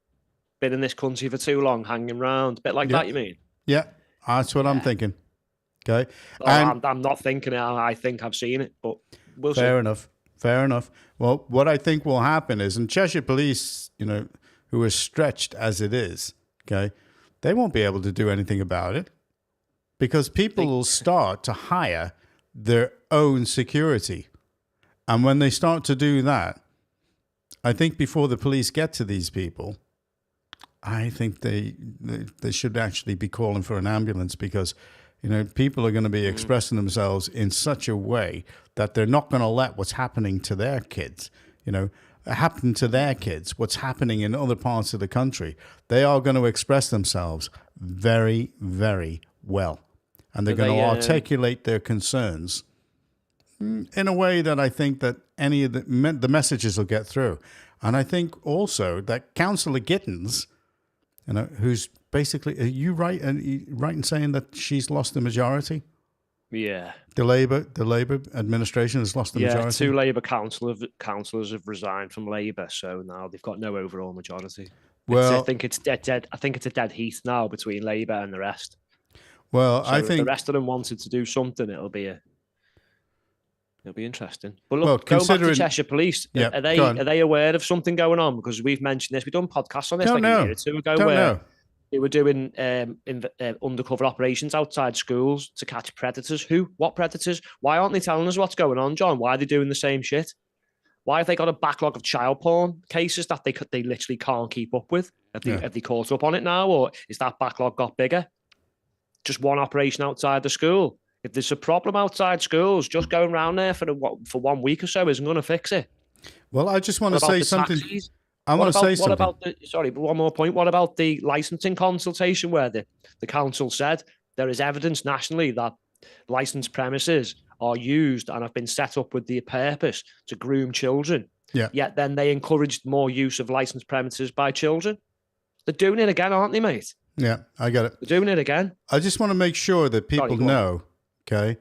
been in this country for too long, hanging around. A bit like that, you mean? Yeah, that's what I'm thinking. Okay, I'm not thinking it. I think I've seen it, but we'll see. Fair enough. Well, what I think will happen is, in Cheshire Police, who are stretched as it is, okay, they won't be able to do anything about it. because people will start to hire their own security. And when they start to do that, I think before the police get to these people, I think they should actually be calling for an ambulance, because, you know, people are going to be expressing themselves in such a way that they're not going to let what's happening to their kids, you know, happen to their kids, what's happening in other parts of the country. They are going to express themselves very, very well. And they're going to articulate their concerns in a way that I think that any of the messages will get through. And I think also that Councillor Gittins, you know, who's basically, are you right in saying that she's lost the majority? Yeah. The Labour administration has lost the majority. Yeah, 2 Labour councillors have resigned from Labour, so now they've got no overall majority. Well, I think it's dead. I think it's a dead heat now between Labour and the rest. Well, so I if think the rest of them wanted to do something, it'll be interesting. But look, well, going back to Cheshire Police, are they aware of something going on? Because we've mentioned this. We've done podcasts on this a year or 2 ago where they were doing undercover operations outside schools to catch predators. What predators? Why aren't they telling us what's going on, John? Why are they doing the same shit? Why have they got a backlog of child porn cases that they literally can't keep up with? Have they caught up on it now, or is that backlog got bigger? Just one operation outside the school. If there's a problem outside schools, just going around there for 1 week or so isn't going to fix it. Well, I just want to say something. I want to say something. But one more point. What about the licensing consultation where the council said there is evidence nationally that licensed premises are used and have been set up with the purpose to groom children? Yeah. Yet then they encouraged more use of licensed premises by children. They're doing it again, aren't they, mate? Yeah, I get it. They're doing it again. I just want to make sure that people know, okay,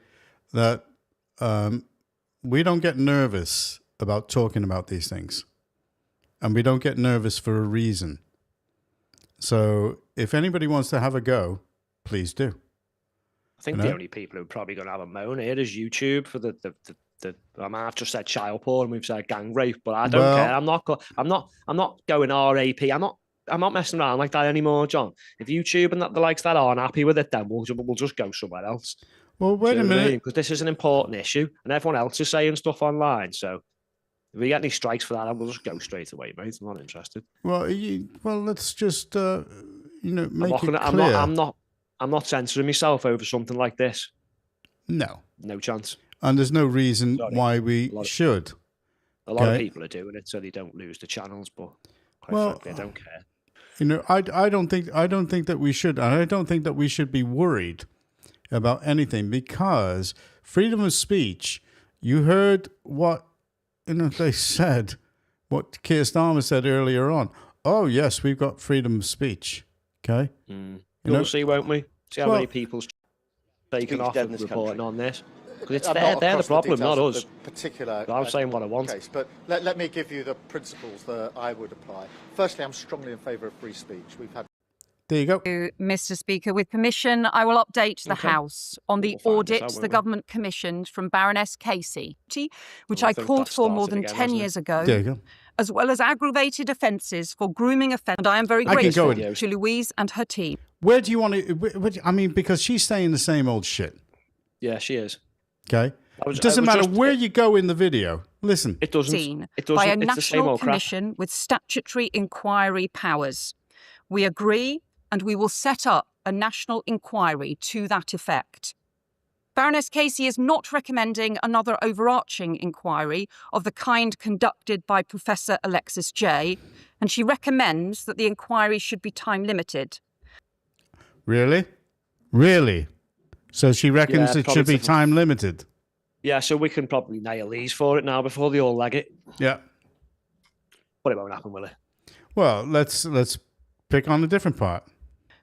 that we don't get nervous about talking about these things. And we don't get nervous for a reason. So if anybody wants to have a go, please do. I think the only people who are probably going to have a moan here is YouTube for the I mean, I've just said child porn, we've said gang rape, but I don't care. I'm not going RAP. I'm not messing around like that anymore, John. If YouTube and the likes that aren't happy with it, then we'll just go somewhere else. Well, wait a minute, because this is an important issue, and everyone else is saying stuff online. So if we get any strikes for that, we'll just go straight away, mate. I'm not interested. Well, let's just make it clear. I'm not censoring myself over something like this. No chance. And there's no reason why we should. A lot of people are doing it so they don't lose the channels, but frankly, I don't care. You know, I don't think that we should, and I don't think that we should be worried about anything, because freedom of speech. You heard what they said, what Keir Starmer said earlier on. Oh yes, we've got freedom of speech. Okay, We'll see, won't we? See how many people's taken off of reporting on this. Because they're the problem, not us. I'm saying what I want. Case, but let me give you the principles that I would apply. Firstly, I'm strongly in favour of free speech. There you go. Mr. Speaker, with permission, I will update the House on the audit the government commissioned from Baroness Casey, which I called for more than 10 years ago. There you go. As well as aggravated offences for grooming offenders. And I am very grateful to Louise and her team. Where do you want to... I mean, because she's saying the same old shit. Yeah, she is. Okay? It doesn't matter where you go in the video. Listen. It doesn't. By a national commission with statutory inquiry powers. We agree, and we will set up a national inquiry to that effect. Baroness Casey is not recommending another overarching inquiry of the kind conducted by Professor Alexis Jay, and she recommends that the inquiry should be time-limited. Really? Really? So she reckons it should be time-limited? Yeah, so we can probably nail these for it now before they all leg it. Yeah. But it won't happen, will it? Well, let's pick on a different part.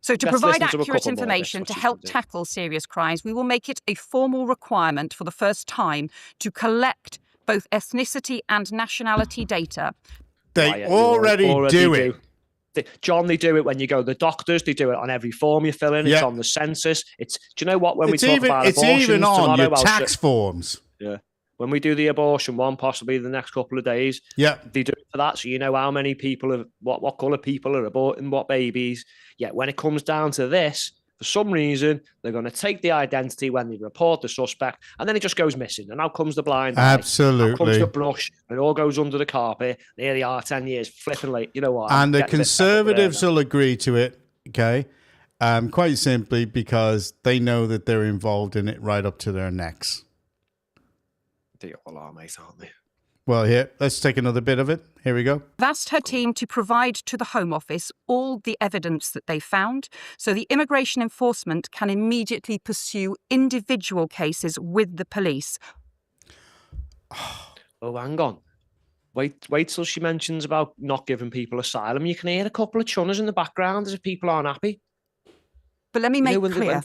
So to provide accurate information to help tackle serious crimes, we will make it a formal requirement for the first time to collect both ethnicity and nationality data. They already do it. John, they do it when you go to the doctors. They do it on every form you fill in. It's on the census. Do you know what? When we talk about abortions, it's even on your tax forms. Yeah. When we do the abortion one, possibly the next couple of days, they do it for that. So you know how many people what colour people are aborting what babies. Yet when it comes down to this, For some reason, they're going to take the identity when they report the suspect, and then it just goes missing. And out comes the blind eye. Absolutely. Out comes the brush. And it all goes under the carpet. There they are, 10 years, flipping late. You know what? And the Conservatives will agree to it, okay? Quite simply because they know that they're involved in it right up to their necks. They all are, mate, aren't they? Well, here, let's take another bit of it. Here we go. I've asked her team to provide to the Home Office all the evidence that they found so the immigration enforcement can immediately pursue individual cases with the police. Oh, hang on. Wait till she mentions about not giving people asylum. You can hear a couple of chunners in the background as if people aren't happy. But let me make clear,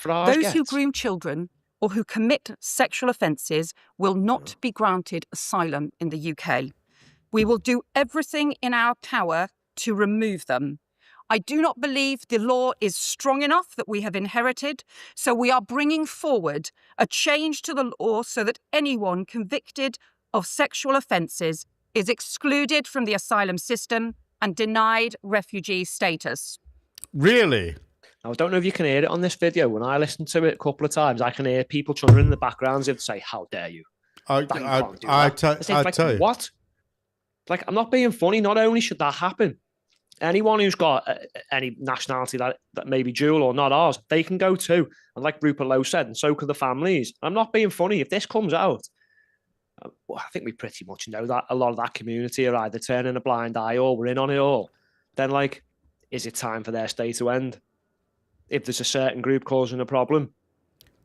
those who groom children or who commit sexual offences will not be granted asylum in the UK. We will do everything in our power to remove them. I do not believe the law is strong enough that we have inherited, so we are bringing forward a change to the law so that anyone convicted of sexual offences is excluded from the asylum system and denied refugee status. Really? Now, I don't know if you can hear it on this video. When I listen to it a couple of times, I can hear people chunnering in the background and say, "How dare you?" I tell you. What? Like, I'm not being funny. Not only should that happen, anyone who's got any nationality that may be dual or not ours, they can go too. And like Rupert Lowe said, and so can the families. I'm not being funny. If this comes out, well, I think we pretty much know that a lot of that community are either turning a blind eye or we're in on it all. Then, like, is it time for their stay to end? If there's a certain group causing a problem.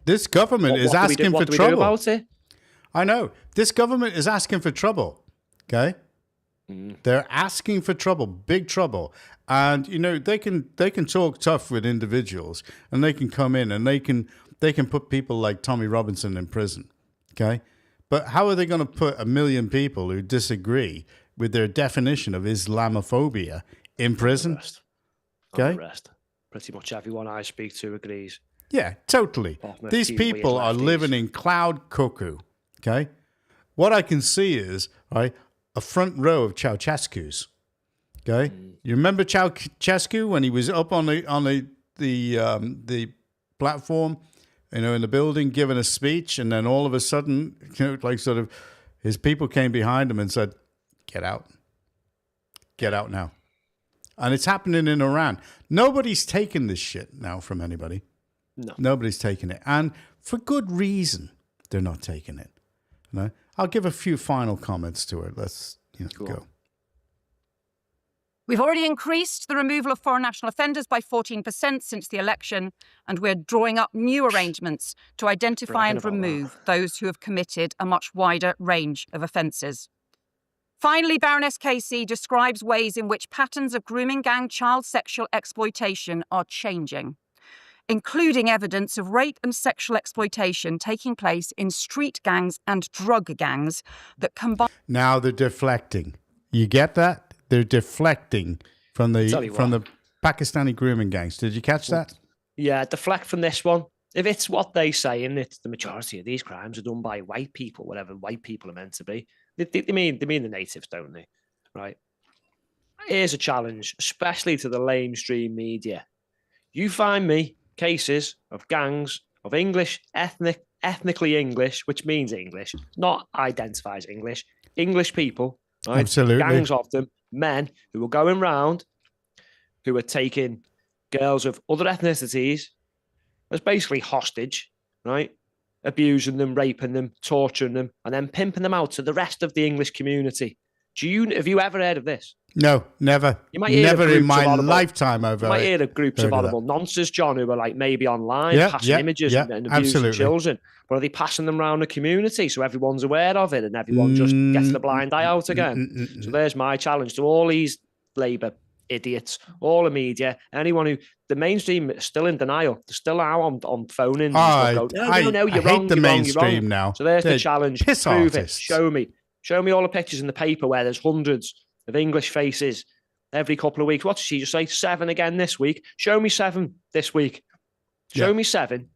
This government is asking for trouble. What do we do about it? I know. This government is asking for trouble. Okay? They're asking for trouble, big trouble. And, you know, they can talk tough with individuals and they can come in and they can put people like Tommy Robinson in prison. Okay? But how are they going to put 1 million people who disagree with their definition of Islamophobia in prison? Okay? Pretty much everyone I speak to agrees. Yeah, totally. These people are living in cloud cuckoo. Okay? What I can see is, right, a front row of Ceausescu's. Okay? You remember Ceausescu when he was up on the platform, you know, in the building giving a speech, and then all of a sudden, you know, like sort of his people came behind him and said, "Get out. Get out now." And it's happening in Iran. Nobody's taking this shit now from anybody. No. Nobody's taking it. And for good reason, they're not taking it. You know? I'll give a few final comments to it. Let's go. We've already increased the removal of foreign national offenders by 14% since the election, and we're drawing up new arrangements to identify and remove those who have committed a much wider range of offences. Finally, Baroness Casey describes ways in which patterns of grooming gang child sexual exploitation are changing, including evidence of rape and sexual exploitation taking place in street gangs and drug gangs that combine. Now they're deflecting. You get that? They're deflecting from the Pakistani grooming gangs. Did you catch that? Yeah, deflect from this one. If it's what they say, and it's the majority of these crimes are done by white people, whatever white people are meant to be. They mean the natives, don't they? Right. Here's a challenge, especially to the lamestream media. You find me cases of gangs of English, ethnically English, which means English, not identifies English people, right? Absolutely. Gangs of them, men who are going round, who are taking girls of other ethnicities as basically hostage, right? Abusing them, raping them, torturing them, and then pimping them out to the rest of the English community. Have you ever heard of this? No, never. You might hear never in my lifetime over. You might hear of groups of audible nonsense, John, who are like maybe online passing images and abusing children. But are they passing them around the community so everyone's aware of it and everyone just gets the blind eye out again? So there's my challenge to all these Labour idiots, all the media, anyone who the mainstream is still in denial. They're still out on phoning. No, you're hate wrong. The you're mainstream wrong, you're wrong. now. So there's the challenge. Piss Prove artists. it. Show me all the pictures in the paper where there's hundreds of English faces every couple of weeks. What did she just say? 7 again this week. Show me 7 this week. Show me 7.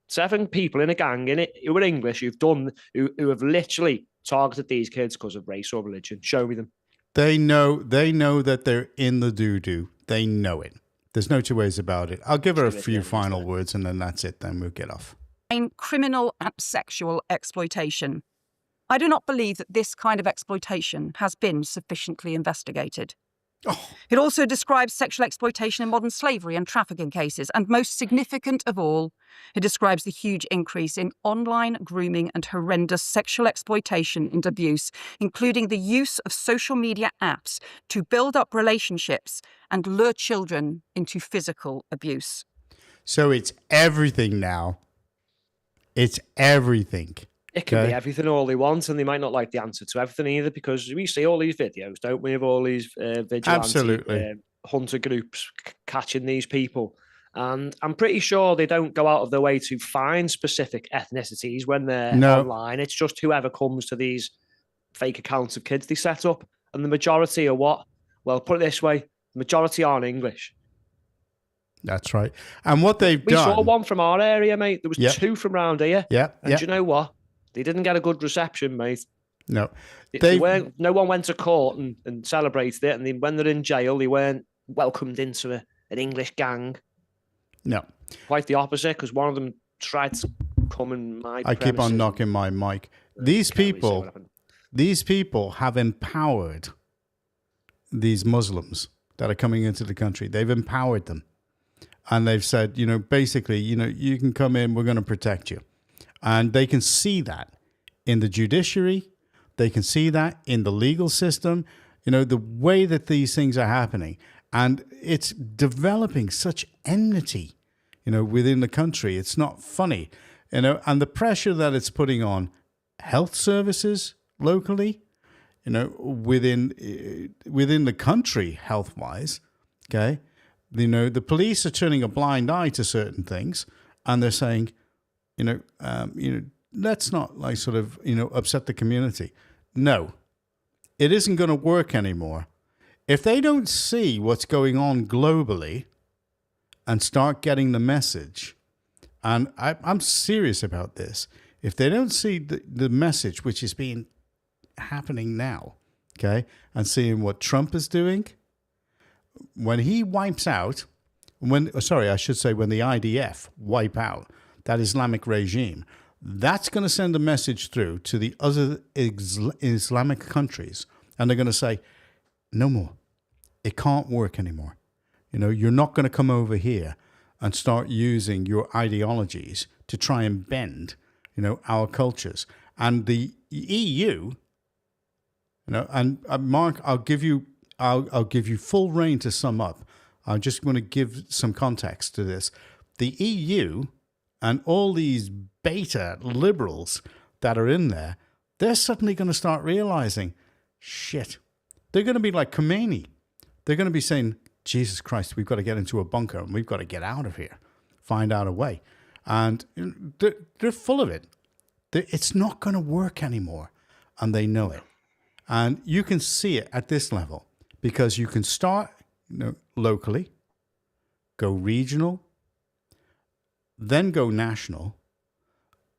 7 people in a gang in it who are English who have literally targeted these kids because of race or religion. Show me them. They know that they're in the doo-doo. They know it. There's no two ways about it. I'll give her a few final words, and then that's it. Then we'll get off. Criminal and sexual exploitation. I do not believe that this kind of exploitation has been sufficiently investigated. It also describes sexual exploitation in modern slavery and trafficking cases, and most significant of all, it describes the huge increase in online grooming and horrendous sexual exploitation and abuse, including the use of social media apps to build up relationships and lure children into physical abuse. So it's everything now. It's everything. It can be everything all they want, and they might not like the answer to everything either, because we see all these videos, don't we, of all these vigilante hunter groups catching these people. And I'm pretty sure they don't go out of their way to find specific ethnicities when they're online. It's just whoever comes to these fake accounts of kids they set up. And the majority are what? Well, put it this way, the majority aren't English. That's right. And what they've done... We saw one from our area, mate. There was two from round here. Yeah. And do you know what? They didn't get a good reception, mate. No. No one went to court and celebrated it. And when they're in jail, they weren't welcomed into an English gang. No. Quite the opposite, because one of them tried to come in my I keep on knocking my mic. These people have empowered these Muslims that are coming into the country. They've empowered them. And they've said, basically, you can come in, we're going to protect you. And they can see that in the judiciary. They can see that in the legal system, the way that these things are happening. And it's developing such enmity, within the country. It's not funny, and the pressure that it's putting on health services locally, within the country, health-wise, okay? The police are turning a blind eye to certain things, and they're saying, let's not upset the community. No, it isn't going to work anymore. If they don't see what's going on globally and start getting the message, and I'm serious about this, if they don't see the message which is happening now, okay, and seeing what Trump is doing, when he wipes out, when the IDF wipe out that Islamic regime, that's going to send a message through to the other Islamic countries. And they're going to say, no more. It can't work anymore. You're not going to come over here and start using your ideologies to try and bend, our cultures. And the EU, and Mark, I'll give you full rein to sum up. I'm just going to give some context to this. The EU and all these beta liberals that are in there, they're suddenly going to start realizing, shit, they're going to be like Khomeini. They're going to be saying, Jesus Christ, we've got to get into a bunker and we've got to get out of here, find out a way. And they're full of it. It's not going to work anymore. And they know it. And you can see it at this level because you can start locally, go regional, then go national,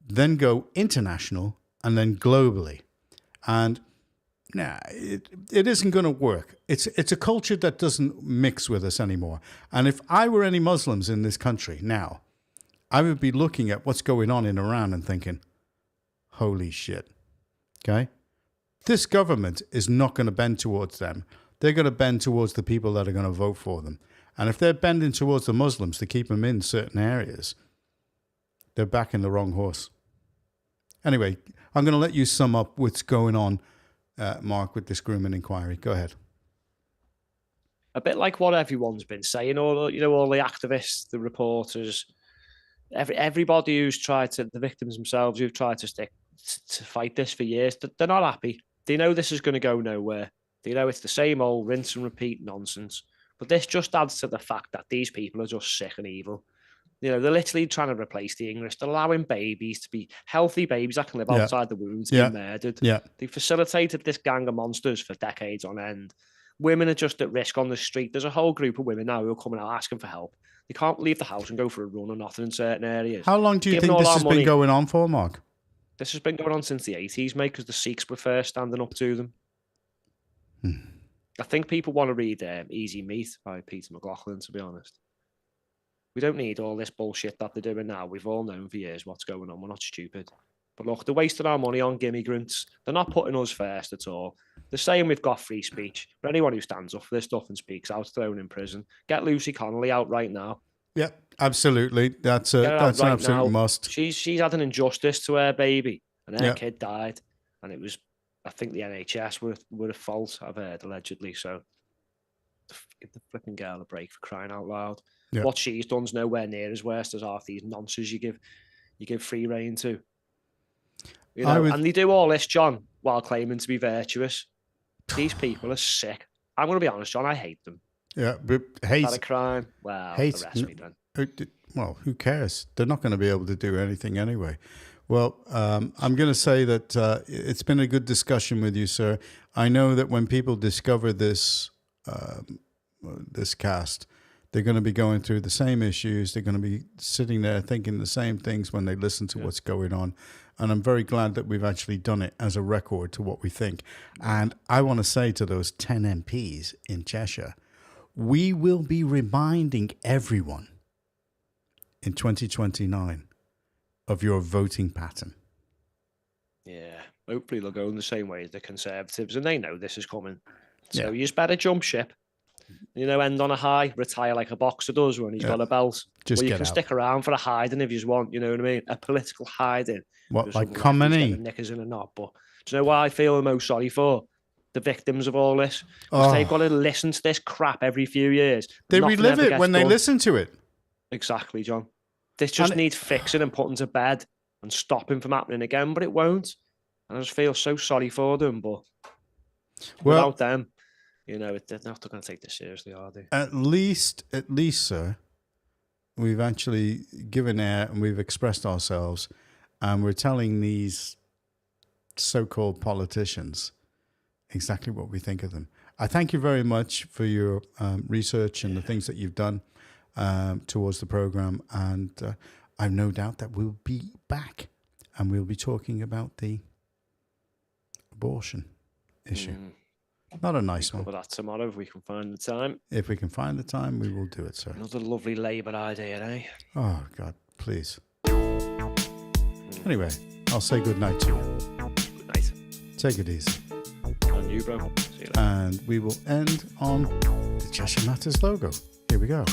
then go international, and then globally. And it isn't going to work. It's a culture that doesn't mix with us anymore. And if I were any Muslims in this country now, I would be looking at what's going on in Iran and thinking, holy shit, okay? This government is not going to bend towards them. They're going to bend towards the people that are going to vote for them. And if they're bending towards the Muslims to keep them in certain areas, they're backing the wrong horse. Anyway, I'm going to let you sum up what's going on, Mark, with this grooming inquiry. Go ahead. A bit like what everyone's been saying, all the activists, the reporters, everybody who's tried to, the victims themselves who've tried to fight this for years, they're not happy. They know this is going to go nowhere. They know it's the same old rinse and repeat nonsense. But this just adds to the fact that these people are just sick and evil. They're literally trying to replace the English. They're allowing babies to be healthy babies that can live outside the womb to be murdered. Yeah. They facilitated this gang of monsters for decades on end. Women are just at risk on the street. There's a whole group of women now who are coming out asking for help. They can't leave the house and go for a run or nothing in certain areas. How long do you think this has been going on for, Mark? This has been going on since the 80s, mate, because the Sikhs were first standing up to them. I think people want to read Easy Meat by Peter McLaughlin, to be honest. We don't need all this bullshit that they're doing now. We've all known for years what's going on. We're not stupid. But look, they're wasting our money on immigrants. They're not putting us first at all. They're saying we've got free speech. But anyone who stands up for this stuff and speaks out, thrown in prison. Get Lucy Connolly out right now. Yeah, absolutely. That's an absolute must. She's had an injustice to her baby, and her kid died. And it was, I think the NHS were at fault, I've heard, allegedly. So give the flipping girl a break, for crying out loud. Yeah. What she's done's nowhere near as worse as half these nonsense you give free rein to. You know, and they do all this, John, while claiming to be virtuous. These people are sick. I'm going to be honest, John, I hate them. Yeah, but hate... Is that a crime? Well, arrest me then. Well, who cares? They're not going to be able to do anything anyway. Well, I'm going to say that it's been a good discussion with you, sir. I know that when people discover this cast, they're going to be going through the same issues. They're going to be sitting there thinking the same things when they listen to what's going on. And I'm very glad that we've actually done it as a record to what we think. And I want to say to those 10 MPs in Cheshire, we will be reminding everyone in 2029 of your voting pattern. Yeah, hopefully they'll go in the same way as the Conservatives, and they know this is coming. So you just better jump ship. You know, end on a high, retire like a boxer does when he's got a belt. Just you get can out. Stick around for a hiding if you want, you know what I mean? A political hiding. What, like Comedy? Knickers in a knot. But do you know what I feel the most sorry for? The victims of all this. Because they've got to listen to this crap every few years. They relive it when they listen to it. Exactly, John. This just needs fixing and putting to bed and stopping from happening again, but it won't. And I just feel so sorry for them, but without them, you know, they're not going to take this seriously, are they? At least, sir, we've actually given air and we've expressed ourselves, and we're telling these so-called politicians exactly what we think of them. I thank you very much for your research and the things that you've done towards the program, and I've no doubt that we'll be back and we'll be talking about the abortion issue. Not a nice one. Cover that tomorrow if we can find the time. If we can find the time, we will do it, sir. Another lovely Labour idea, eh? Oh, God, please. Anyway, I'll say good night to you. Good night. Take it easy. And you, bro. See you later. And we will end on the Cheshire Matters logo. Here we go.